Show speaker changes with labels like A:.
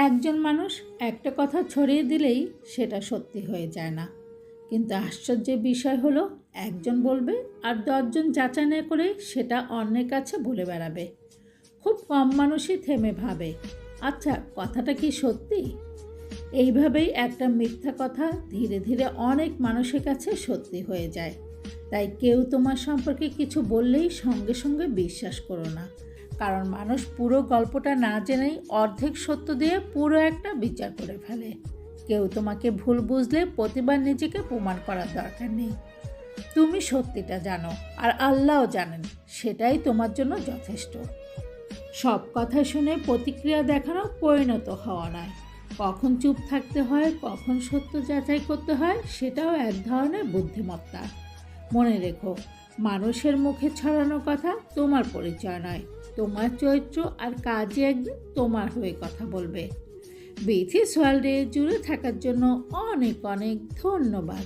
A: একজন মানুষ একটা কথা ছড়িয়ে দিলেই সেটা সত্যি হয়ে যায় না, কিন্তু আশ্চর্যের বিষয় হলো একজন বলবে আর 10জন যাচাই না করে সেটা অন্যের কাছে বলে বেড়াবে। খুব কম মানুষই থেমে ভাবে, আচ্ছা কথাটা কি সত্যি? এইভাবেই একটা মিথ্যা কথা ধীরে ধীরে অনেক মানুষের কাছে সত্যি হয়ে যায়। তাই কেউ তোমার সম্পর্কে কিছু বললেই সঙ্গে সঙ্গে বিশ্বাস করো না, কারণ মানুষ পুরো গল্পটা না জেনেই অর্ধেক সত্য দিয়ে পুরো একটা বিচার করে ফেলে। কেউ তোমাকে ভুল বুঝলে প্রতিবার নিজেকে প্রমাণ করার দরকার নেই। তুমি সত্যিটা জানো আর আল্লাহও জানেন, সেটাই তোমার জন্য যথেষ্ট। সব কথা শুনে প্রতিক্রিয়া দেখানো পরিণত হওয়া নয়। কখন চুপ থাকতে হয়, কখন সত্য যাচাই করতে হয়, সেটাও এক ধরনের বুদ্ধিমত্তা। মনে রেখো, মানুষের মুখে ছড়ানো কথা তোমার পরিচয় নয়। তোমার চরিত্র আর কাজই একদিন তোমার হয়ে কথা বলবে। বিথিস ওয়ার্ল্ডে জুড়ে থাকার জন্য অনেক অনেক ধন্যবাদ।